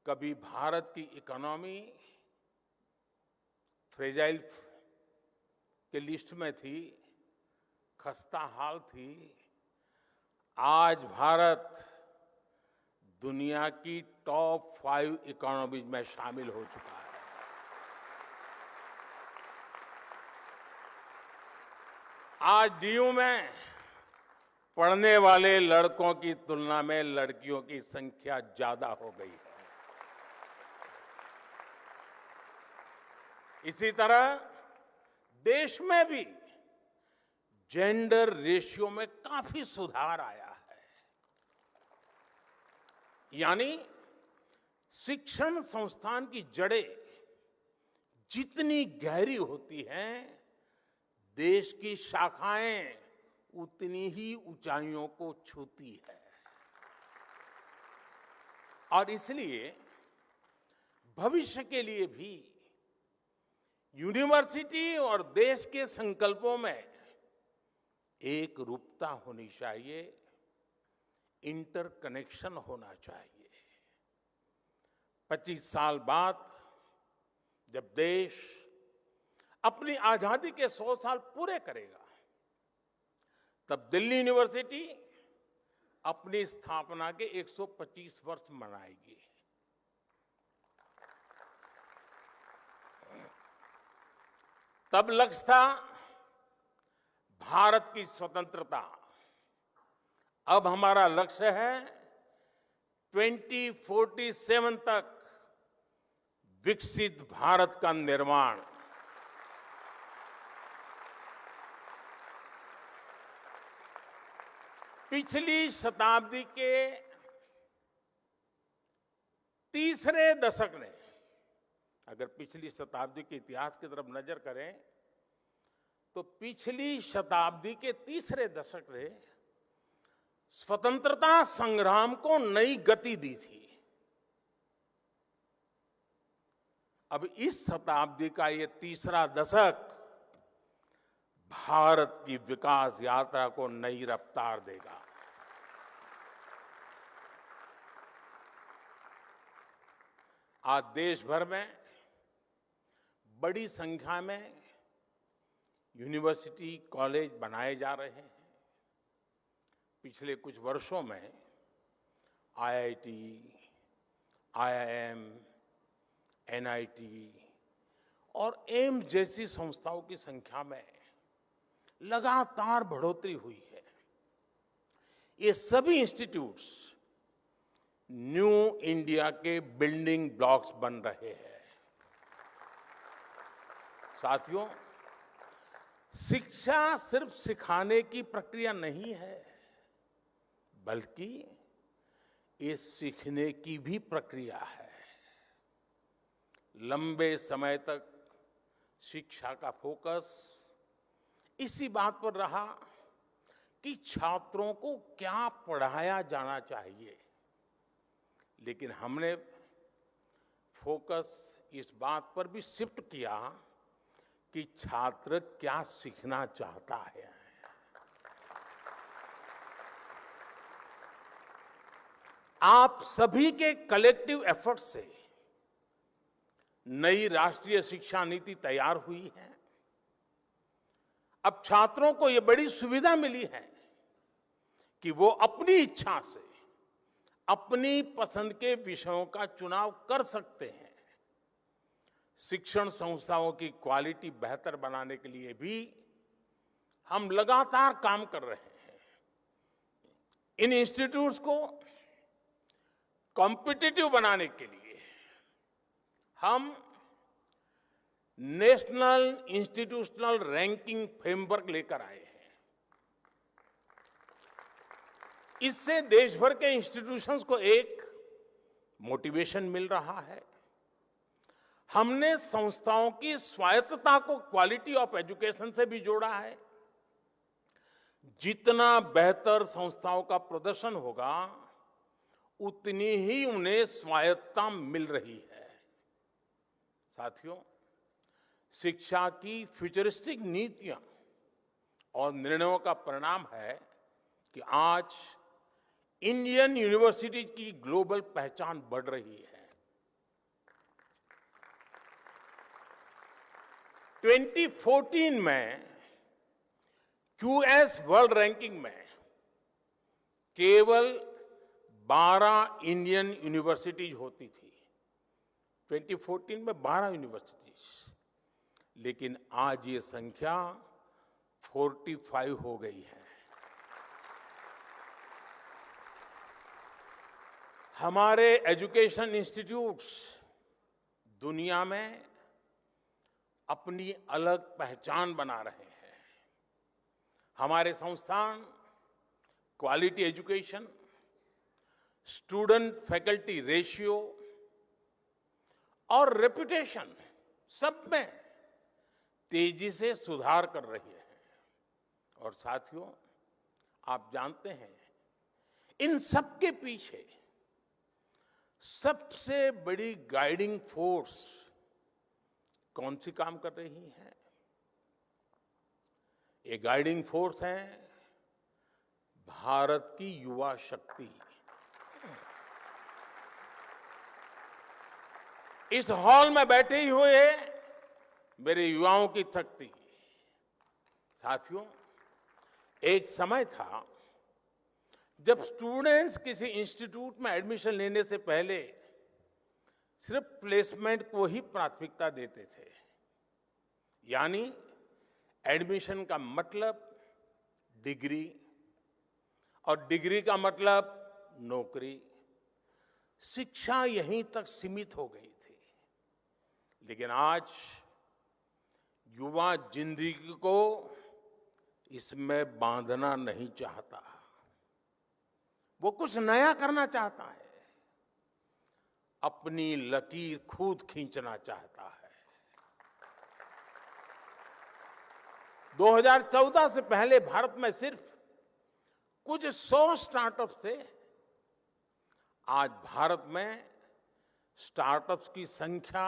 कभी भारत की इकोनॉमी फ्रेजाइल के लिस्ट में थी, खस्ता हाल थी। आज भारत दुनिया की टॉप 5 इकोनॉमीज में शामिल हो चुका है। आज डीयू में पढ़ने वाले लड़कों की तुलना में लड़कियों की संख्या ज्यादा हो गई है। इसी तरह देश में भी जेंडर रेशियो में काफी सुधार आया है। यानी शिक्षण संस्थान की जड़ें जितनी गहरी होती हैं, देश की शाखाएं उतनी ही ऊंचाइयों को छूती है। और इसलिए भविष्य के लिए भी यूनिवर्सिटी और देश के संकल्पों में एक रूपता होनी चाहिए, इंटरकनेक्शन होना चाहिए। 25 साल बाद जब देश अपनी आजादी के 100 साल पूरे करेगा, तब दिल्ली यूनिवर्सिटी अपनी स्थापना के 125 वर्ष मनाएगी। तब लक्ष्य था भारत की स्वतंत्रता। अब हमारा लक्ष्य है 2047 तक विकसित भारत का निर्माण। पिछली शताब्दी के तीसरे दशक ने, अगर पिछली शताब्दी के इतिहास की तरफ नजर करें तो पिछली शताब्दी के तीसरे दशक ने स्वतंत्रता संग्राम को नई गति दी थी। अब इस शताब्दी का ये तीसरा दशक भारत की विकास यात्रा को नई रफ्तार देगा। आज देश भर में बड़ी संख्या में यूनिवर्सिटी, कॉलेज बनाए जा रहे हैं। पिछले कुछ वर्षों में आईआईटी, आईआईएम, एनआईटी और एम्स जैसी संस्थाओं की संख्या में लगातार बढ़ोतरी हुई है। ये सभी इंस्टीट्यूट्स न्यू इंडिया के बिल्डिंग ब्लॉक्स बन रहे हैं। साथियों, शिक्षा सिर्फ सिखाने की प्रक्रिया नहीं है, बल्कि ये सीखने की भी प्रक्रिया है। लंबे समय तक शिक्षा का फोकस इसी बात पर रहा कि छात्रों को क्या पढ़ाया जाना चाहिए, लेकिन हमने फोकस इस बात पर भी शिफ्ट किया कि छात्र क्या सीखना चाहता है। आप सभी के कलेक्टिव एफर्ट से नई राष्ट्रीय शिक्षा नीति तैयार हुई है। अब छात्रों को यह बड़ी सुविधा मिली है कि वो अपनी इच्छा से अपनी पसंद के विषयों का चुनाव कर सकते हैं। शिक्षण संस्थाओं की क्वालिटी बेहतर बनाने के लिए भी हम लगातार काम कर रहे हैं। इन इंस्टीट्यूट्स को कॉम्पिटिटिव बनाने के लिए हम नेशनल इंस्टीट्यूशनल रैंकिंग फ्रेमवर्क लेकर आए हैं। इससे देश भर के इंस्टीट्यूशंस को एक मोटिवेशन मिल रहा है। हमने संस्थाओं की स्वायत्तता को क्वालिटी ऑफ एजुकेशन से भी जोड़ा है। जितना बेहतर संस्थाओं का प्रदर्शन होगा, उतनी ही उन्हें स्वायत्तता मिल रही है। साथियों, शिक्षा की फ्यूचरिस्टिक नीतियां और निर्णयों का परिणाम है कि आज इंडियन यूनिवर्सिटीज की ग्लोबल पहचान बढ़ रही है। 2014 में क्यूएस वर्ल्ड रैंकिंग में केवल 12 इंडियन यूनिवर्सिटीज होती थी। 2014 में 12 यूनिवर्सिटीज, लेकिन आज ये संख्या 45 हो गई है। हमारे एजुकेशन इंस्टीट्यूट्स दुनिया में अपनी अलग पहचान बना रहे हैं। हमारे संस्थान quality education, student faculty ratio और रेपुटेशन सब में तेजी से सुधार कर रही है। और साथियों, आप जानते हैं, इन सब के पीछे सबसे बड़ी गाइडिंग फोर्स कौन सी काम कर रही है? ये गाइडिंग फोर्स है भारत की युवा शक्ति। इस हॉल में बैठे ही हुए मेरे युवाओं की शक्ति। साथियों, एक समय था जब स्टूडेंट्स किसी इंस्टीट्यूट में एडमिशन लेने से पहले सिर्फ प्लेसमेंट को ही प्राथमिकता देते थे, यानी एडमिशन का मतलब डिग्री और डिग्री का मतलब नौकरी, शिक्षा यहीं तक सीमित हो गई थी। लेकिन आज युवा जिंदगी को इसमें बांधना नहीं चाहता, वो कुछ नया करना चाहता है, अपनी लकीर खुद खींचना चाहता है। 2014 से पहले भारत में सिर्फ कुछ 100 स्टार्टअप्स थे। आज भारत में स्टार्टअप्स की संख्या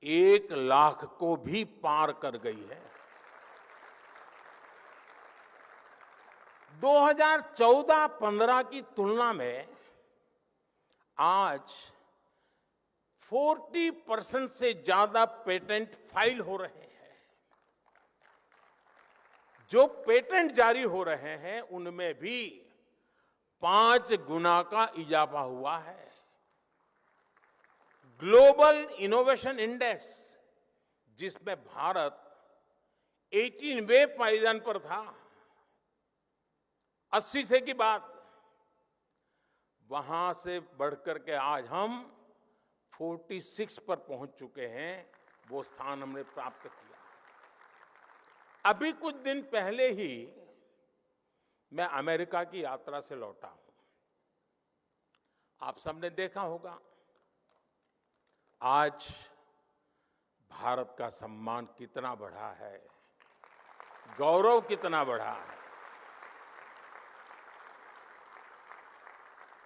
1 लाख को भी पार कर गई है। 2014-15 की तुलना में आज 40% से ज्यादा पेटेंट फाइल हो रहे हैं। जो पेटेंट जारी हो रहे हैं उनमें भी 5 गुना का इजाफा हुआ है। ग्लोबल इनोवेशन इंडेक्स, जिसमें भारत 18वें पायदान पर था 80 से की बात, वहां से बढ़कर के आज हम 46 पर पहुंच चुके हैं। वो स्थान हमने प्राप्त किया। अभी कुछ दिन पहले ही मैं अमेरिका की यात्रा से लौटा हूं। आप सबने देखा होगा आज भारत का सम्मान कितना बढ़ा है, गौरव कितना बढ़ा है।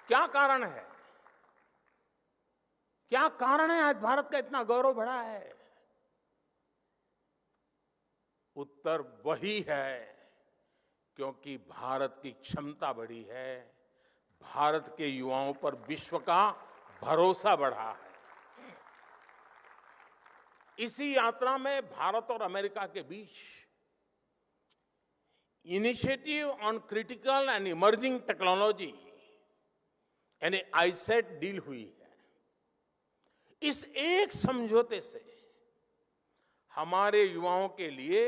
क्या कारण है? क्या कारण है आज भारत का इतना गौरव बढ़ा है? उत्तर वही है, क्योंकि भारत की क्षमता बढ़ी है, भारत के युवाओं पर विश्व का भरोसा बढ़ा है। इसी यात्रा में भारत और अमेरिका के बीच initiative on critical and emerging technology यानी आईसेट डील हुई है। इस एक समझौते से हमारे युवाओं के लिए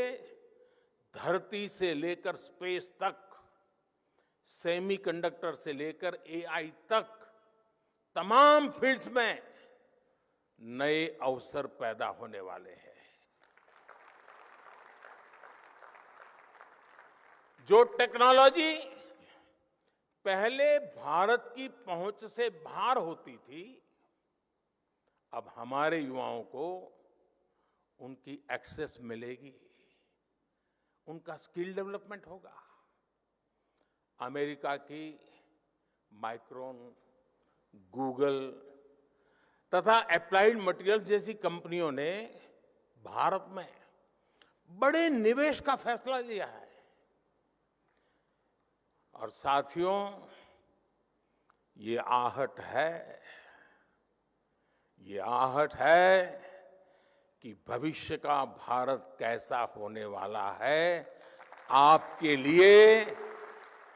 धरती से लेकर स्पेस तक, सेमीकंडक्टर से लेकर एआई तक तमाम फील्ड्स में नए अवसर पैदा होने वाले हैं। जो टेक्नोलॉजी पहले भारत की पहुंच से बाहर होती थी, अब हमारे युवाओं को उनकी एक्सेस मिलेगी, उनका स्किल डेवलपमेंट होगा। अमेरिका की माइक्रोन, गूगल तथा एप्लाइड मटेरियल्स जैसी कंपनियों ने भारत में बड़े निवेश का फैसला लिया है। और साथियों, ये आहट है कि भविष्य का भारत कैसा होने वाला है, आपके लिए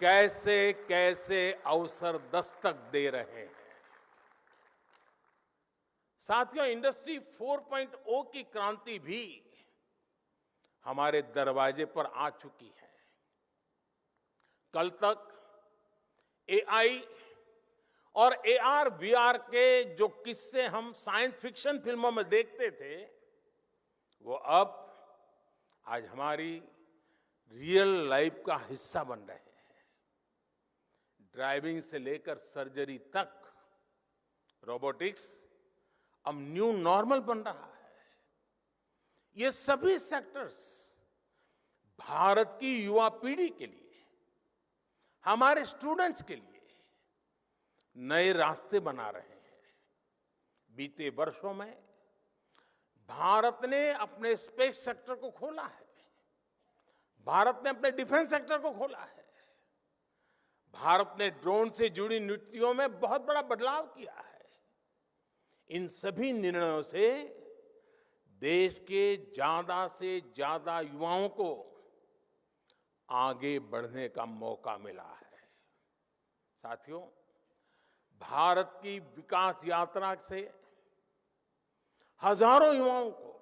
कैसे कैसे अवसर दस्तक दे रहे हैं। साथियों, इंडस्ट्री 4.0 की क्रांति भी हमारे दरवाजे पर आ चुकी है। कल तक एआई और एआर वीआर के जो किस्से हम साइंस फिक्शन फिल्मों में देखते थे, वो अब आज हमारी रियल लाइफ का हिस्सा बन रहे हैं। ड्राइविंग से लेकर सर्जरी तक रोबोटिक्स अब न्यू नॉर्मल बन रहा है। ये सभी सेक्टर्स भारत की युवा पीढ़ी के लिए, हमारे स्टूडेंट्स के लिए नए रास्ते बना रहे हैं। बीते वर्षों में भारत ने अपने स्पेस सेक्टर को खोला है, भारत ने अपने डिफेंस सेक्टर को खोला है, भारत ने ड्रोन से जुड़ी नीतियों में बहुत बड़ा बदलाव किया है। इन सभी निर्णयों से देश के ज्यादा से ज्यादा युवाओं को आगे बढ़ने का मौका मिला है। साथियों, भारत की विकास यात्रा से हजारों युवाओं को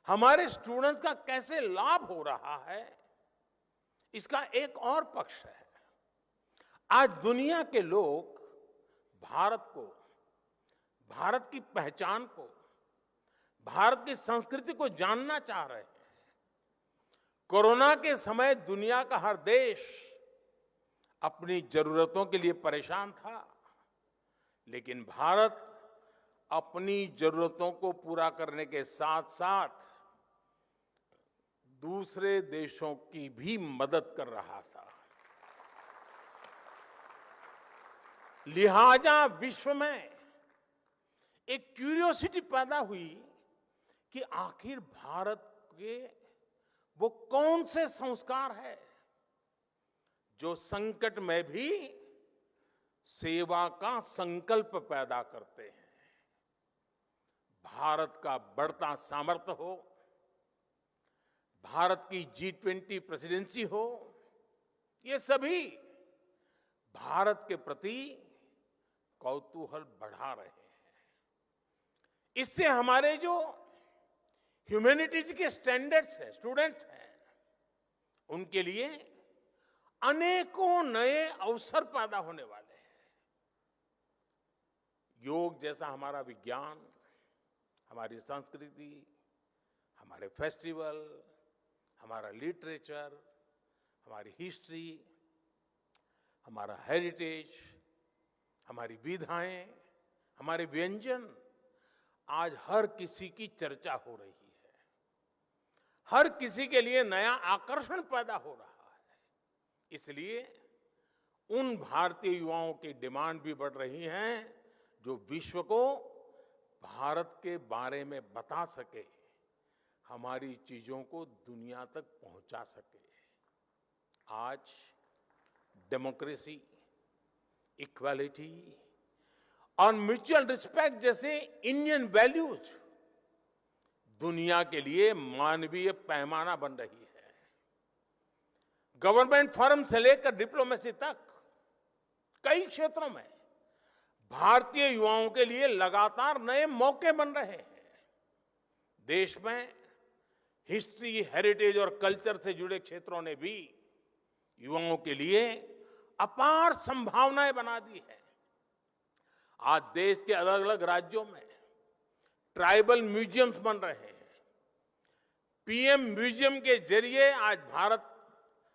हमारे स्टूडेंट्स का कैसे लाभ हो रहा है, इसका एक और पक्ष है। आज दुनिया के लोग भारत को, भारत की पहचान को, भारत की संस्कृति को जानना चाह रहे हैं। कोरोना के समय दुनिया का हर देश अपनी जरूरतों के लिए परेशान था, लेकिन भारत अपनी जरूरतों को पूरा करने के साथ साथ दूसरे देशों की भी मदद कर रहा था। लिहाजा विश्व में एक क्यूरियोसिटी पैदा हुई कि आखिर भारत के वो कौन से संस्कार है जो संकट में भी सेवा का संकल्प पैदा करते हैं। भारत का बढ़ता सामर्थ्य हो, भारत की G20 प्रेसिडेंसी हो, ये सभी भारत के प्रति कौतूहल बढ़ा रहे हैं। इससे हमारे जो ह्यूमैनिटीज के स्टैंडर्ड्स हैं, स्टूडेंट्स हैं, उनके लिए अनेकों नए अवसर पैदा होने वाले हैं। योग जैसा हमारा विज्ञान, हमारी संस्कृति, हमारे फेस्टिवल, हमारा लिटरेचर, हमारी हिस्ट्री, हमारा हेरिटेज, हमारी विधाएं, हमारे व्यंजन आज हर किसी की चर्चा हो रही है। हर किसी के लिए नया आकर्षण पैदा हो रहा है। इसलिए उन भारतीय युवाओं की डिमांड भी बढ़ रही है जो विश्व को भारत के बारे में बता सके, हमारी चीजों को दुनिया तक पहुंचा सके। आज डेमोक्रेसी, इक्वालिटी और म्यूचुअल रिस्पेक्ट जैसे इंडियन वैल्यूज दुनिया के लिए मानवीय पैमाना बन रही है। गवर्नमेंट फॉरम से लेकर डिप्लोमेसी तक कई क्षेत्रों में भारतीय युवाओं के लिए लगातार नए मौके बन रहे हैं। देश में हिस्ट्री, हेरिटेज और कल्चर से जुड़े क्षेत्रों ने भी युवाओं के लिए अपार संभावनाएं बना दी है। आज देश के अलग अलग राज्यों में ट्राइबल म्यूजियम्स बन रहे हैं। पीएम म्यूजियम के जरिए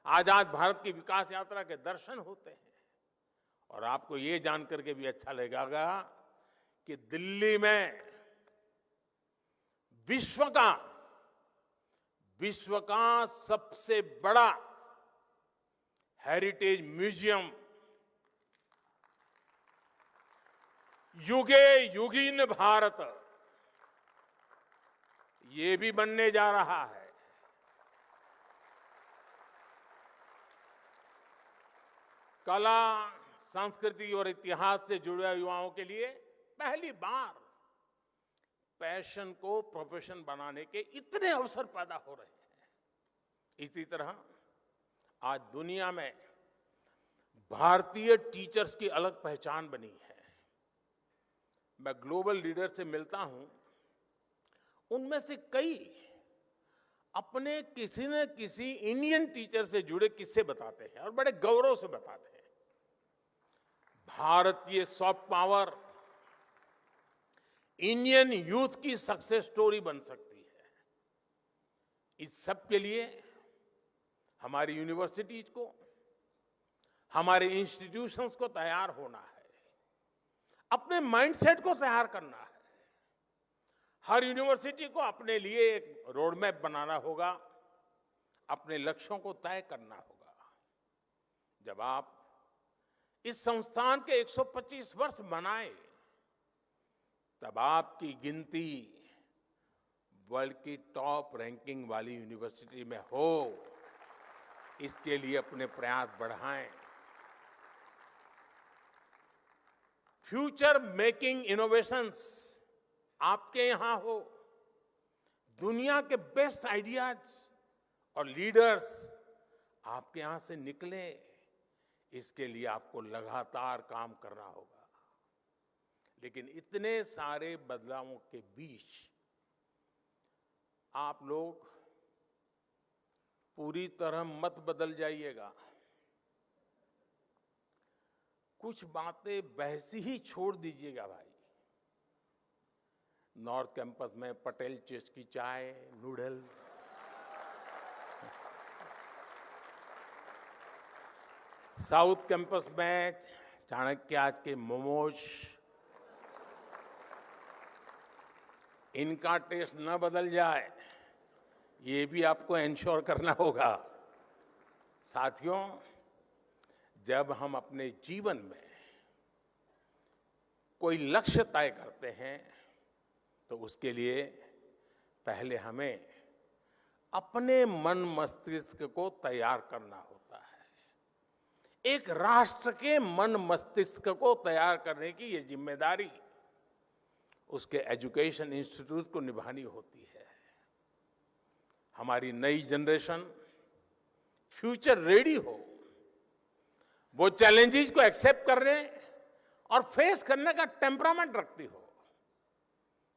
आजाद भारत की विकास यात्रा के दर्शन होते हैं। और आपको ये जानकर के भी अच्छा लगेगा कि दिल्ली में विश्व का सबसे बड़ा हेरिटेज म्यूजियम युगे युगीन भारत ये भी बनने जा रहा है। कला, संस्कृति और इतिहास से जुड़े युवाओं के लिए पहली बार पैशन को प्रोफेशन बनाने के इतने अवसर पैदा हो रहे हैं। इसी तरह आज दुनिया में भारतीय टीचर्स की अलग पहचान बनी है। मैं ग्लोबल लीडर से मिलता हूं, उनमें से कई अपने किसी न किसी इंडियन टीचर से जुड़े किस्से बताते हैं और बड़े गौरव से बताते हैं। भारत की ये सॉफ्ट पावर इंडियन यूथ की सक्सेस स्टोरी बन सकती है। इस सब के लिए हमारी यूनिवर्सिटीज को, हमारे इंस्टीट्यूशंस को तैयार होना है, अपने माइंडसेट को तैयार करना है। हर यूनिवर्सिटी को अपने लिए एक रोड मैप बनाना होगा, अपने लक्ष्यों को तय करना होगा। जब आप इस संस्थान के 125 वर्ष मनाए, तब आपकी गिनती वर्ल्ड की टॉप रैंकिंग वाली यूनिवर्सिटी में हो, इसके लिए अपने प्रयास बढ़ाएं। फ्यूचर मेकिंग इनोवेशंस आपके यहां हो, दुनिया के बेस्ट आइडियाज और लीडर्स आपके यहां से निकले, इसके लिए आपको लगातार काम करना होगा। लेकिन इतने सारे बदलावों के बीच आप लोग पूरी तरह मत बदल जाइएगा। कुछ बातें वैसी ही छोड़ दीजिएगा भाई। नॉर्थ कैंपस में पटेल चेस की चाय, नूडल, साउथ कैंपस में चाणक्य आज के मोमोज, इनका टेस्ट न बदल जाए, ये भी आपको इंश्योर करना होगा। साथियों, जब हम अपने जीवन में कोई लक्ष्य तय करते हैं तो उसके लिए पहले हमें अपने मन मस्तिष्क को तैयार करना होता है। एक राष्ट्र के मन मस्तिष्क को तैयार करने की ये जिम्मेदारी उसके एजुकेशन इंस्टीट्यूट को निभानी होती है। हमारी नई जनरेशन फ्यूचर रेडी हो, वो चैलेंजेस को एक्सेप्ट करने और फेस करने का टेम्परामेंट रखती हो।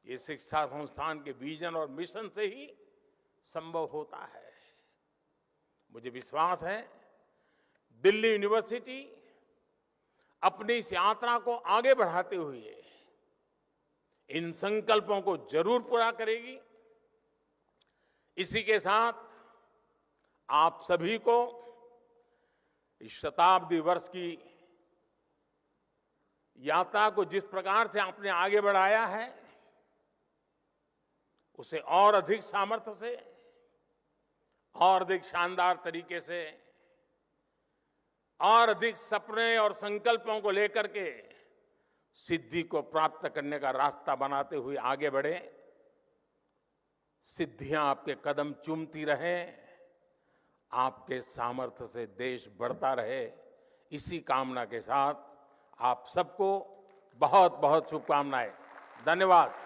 ये शिक्षा संस्थान के विजन और मिशन से ही संभव होता है। मुझे विश्वास है दिल्ली यूनिवर्सिटी अपनी इस यात्रा को आगे बढ़ाते हुए इन संकल्पों को जरूर पूरा करेगी। इसी के साथ आप सभी को इस शताब्दी वर्ष की यात्रा को जिस प्रकार से आपने आगे बढ़ाया है, उसे और अधिक सामर्थ्य से और अधिक शानदार तरीके से और अधिक सपने और संकल्पों को लेकर के सिद्धि को प्राप्त करने का रास्ता बनाते हुए आगे बढ़े। सिद्धियां आपके कदम चूमती रहे, आपके सामर्थ्य से देश बढ़ता रहे। इसी कामना के साथ आप सबको बहुत बहुत शुभकामनाएं। धन्यवाद।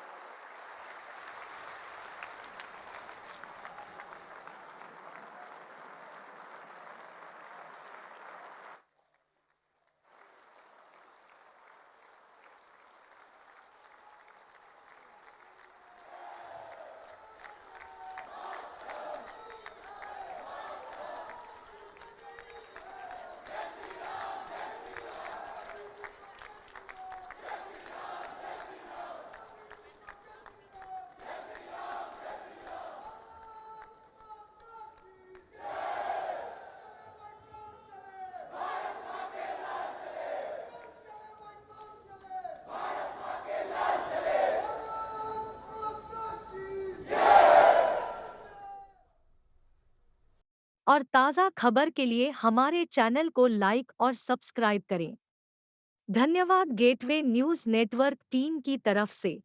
और ताज़ा खबर के लिए हमारे चैनल को लाइक और सब्सक्राइब करें। धन्यवाद गेटवे न्यूज़ नेटवर्क टीम की तरफ से।